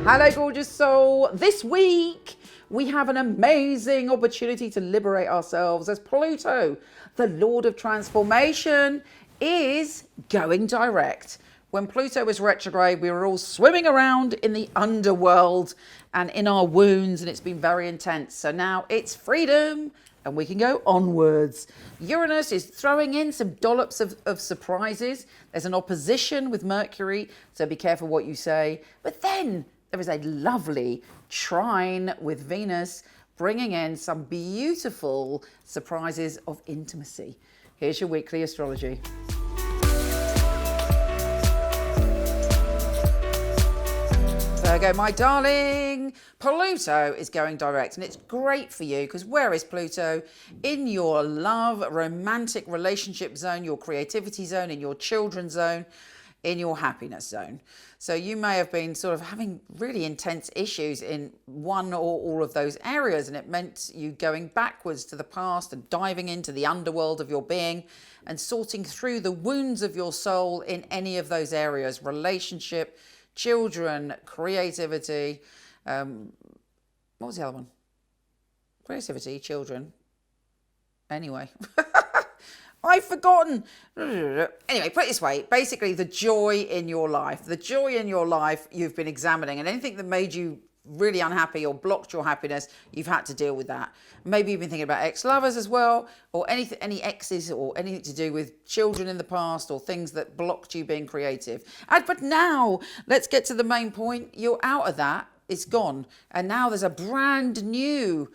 Hello, gorgeous soul. This week, we have an amazing opportunity to liberate ourselves as Pluto, the Lord of Transformation, is going direct. When Pluto was retrograde, we were all swimming around in the underworld and in our wounds, and it's been very intense. So now it's freedom and we can go onwards. Uranus is throwing in some dollops of surprises. There's an opposition with Mercury, so be careful what you say. But then there is a lovely trine with Venus, bringing in some beautiful surprises of intimacy. Here's your weekly astrology. Virgo, my darling, Pluto is going direct, and it's great for you because where is Pluto? In your love, romantic relationship zone, your creativity zone, in your children's zone, in your happiness zone. So you may have been sort of having really intense issues in one or all of those areas, and it meant you going backwards to the past and diving into the underworld of your being and sorting through the wounds of your soul in any of those areas: relationship, children, creativity. What was the other one? Creativity, children. Anyway. I've forgotten. Anyway, put it this way. Basically, the joy in your life. The joy in your life you've been examining, and anything that made you really unhappy or blocked your happiness, you've had to deal with that. Maybe you've been thinking about ex-lovers as well, or any exes, or anything to do with children in the past, or things that blocked you being creative. But now, let's get to the main point. You're out of that. It's gone. And now there's a brand new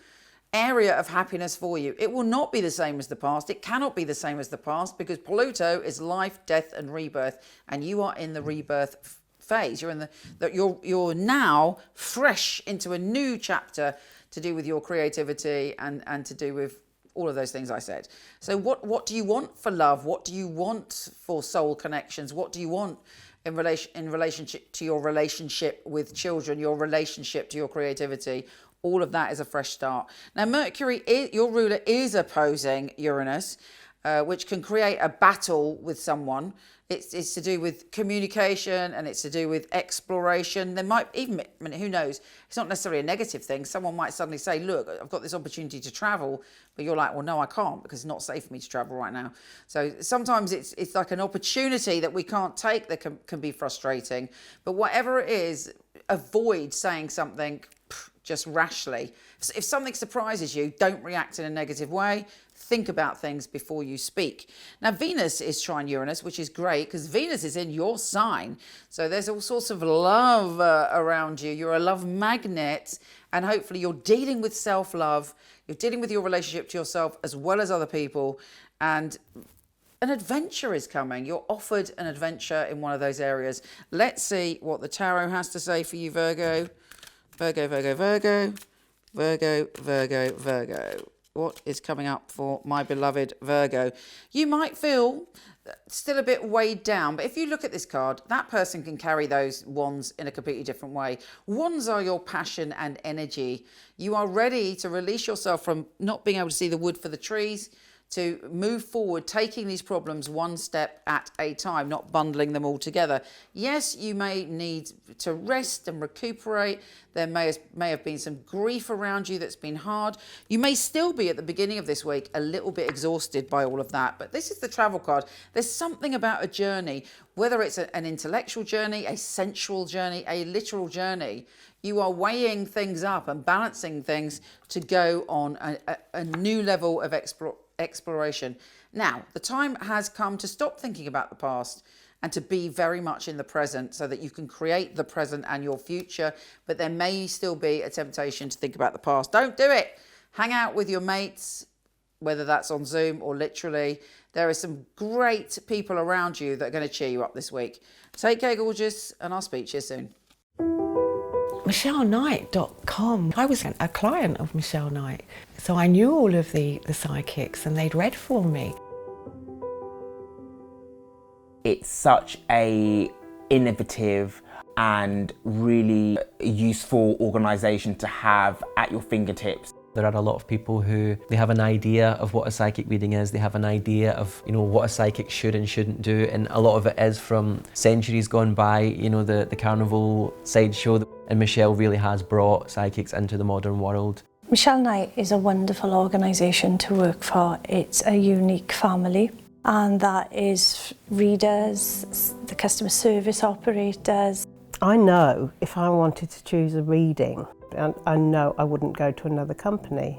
area of happiness for you. It will not be the same as the past. It cannot be the same as the past because Pluto is life, death, and rebirth, and you are in the rebirth phase. You're in you're now fresh into a new chapter to do with your creativity and to do with all of those things I said. So what do you want for love? What do you want for soul connections? What do you want in relationship to your relationship with children, your relationship to your creativity? All of that is a fresh start. Now, Mercury, your ruler, is opposing Uranus, which can create a battle with someone. It's to do with communication and it's to do with exploration. There might even, who knows, it's not necessarily a negative thing. Someone might suddenly say, look, I've got this opportunity to travel, but you're like, well, no, I can't because it's not safe for me to travel right now. So sometimes it's like an opportunity that we can't take that can be frustrating. But whatever it is, avoid saying something just rashly. If something surprises you, don't react in a negative way. Think about things before you speak. Now, Venus is trine Uranus, which is great because Venus is in your sign. So there's all sorts of love around you. You're a love magnet, and hopefully you're dealing with self-love. You're dealing with your relationship to yourself as well as other people. And an adventure is coming. You're offered an adventure in one of those areas. Let's see what the tarot has to say for you, Virgo. Virgo, Virgo, Virgo, Virgo, Virgo, Virgo. What is coming up for my beloved Virgo? You might feel still a bit weighed down, but if you look at this card, that person can carry those wands in a completely different way. Wands are your passion and energy. You are ready to release yourself from not being able to see the wood for the trees, to move forward, taking these problems one step at a time, not bundling them all together. Yes, you may need to rest and recuperate. There may have been some grief around you that's been hard. You may still be at the beginning of this week a little bit exhausted by all of that, but this is the travel card. There's something about a journey, whether it's an intellectual journey, a sensual journey, a literal journey. You are weighing things up and balancing things to go on a new level of exploration. Now, the time has come to stop thinking about the past and to be very much in the present so that you can create the present and your future. But there may still be a temptation to think about the past. Don't do it. Hang out with your mates, whether that's on Zoom or literally. There are some great people around you that are going to cheer you up this week. Take care, gorgeous, and I'll speak to you soon. MichelleKnight.com. I was a client of Michele Knight, so I knew all of the psychics and they'd read for me. It's such a innovative and really useful organisation to have at your fingertips. There are a lot of people who, they have an idea of what a psychic reading is, they have an idea of, you know, what a psychic should and shouldn't do, and a lot of it is from centuries gone by, you know, the carnival sideshow. And Michele really has brought psychics into the modern world. Michele Knight is a wonderful organisation to work for. It's a unique family, and that is readers, the customer service operators. I know if I wanted to choose a reading, I know I wouldn't go to another company.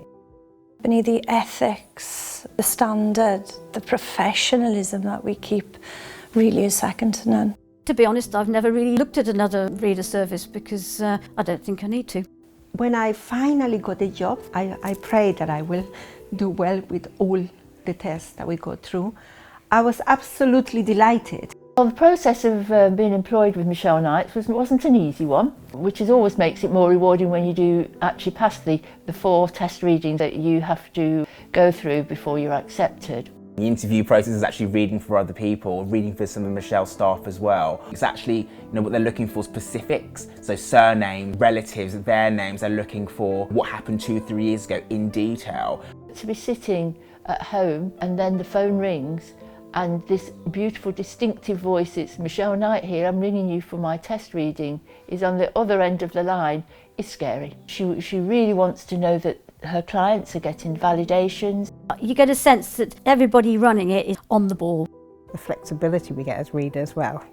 The ethics, the standard, the professionalism that we keep really is second to none. To be honest, I've never really looked at another reader service because I don't think I need to. When I finally got a job, I pray that I will do well with all the tests that we go through. I was absolutely delighted. Well, the process of being employed with Michele Knight wasn't an easy one, which always makes it more rewarding when you do actually pass the 4 test readings that you have to go through before you're accepted. The interview process is actually reading for other people, reading for some of Michele's staff as well. It's actually, you know, what they're looking for, specifics, so surname, relatives, their names. They're looking for what happened 2-3 years ago in detail. To be sitting at home and then the phone rings and this beautiful distinctive voice, it's Michele Knight here, I'm ringing you for my test reading, is on the other end of the line, is scary. She really wants to know that her clients are getting validations. You get a sense that everybody running it is on the ball. The flexibility we get as readers, well,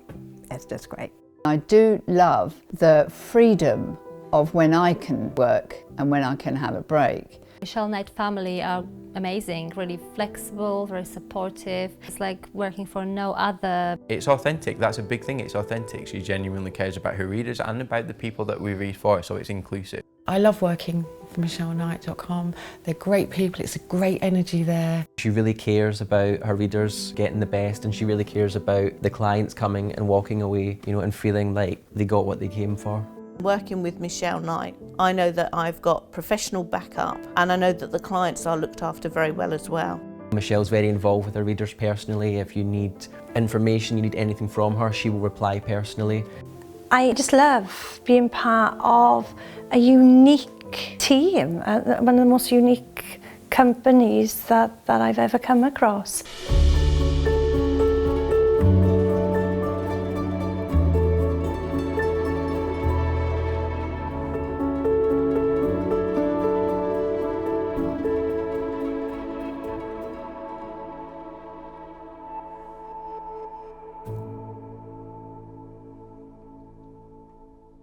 it's just great. I do love the freedom of when I can work and when I can have a break. Michele Knight family are amazing, really flexible, very supportive. It's like working for no other. It's authentic, that's a big thing, it's authentic. She genuinely cares about her readers and about the people that we read for, so it's inclusive. I love working for MicheleKnight.com. They're great people, it's a great energy there. She really cares about her readers getting the best, and she really cares about the clients coming and walking away, you know, and feeling like they got what they came for. Working with Michele Knight, I know that I've got professional backup, and I know that the clients are looked after very well as well. Michele's very involved with her readers personally. If you need information, you need anything from her, she will reply personally. I just love being part of a unique team, one of the most unique companies that I've ever come across.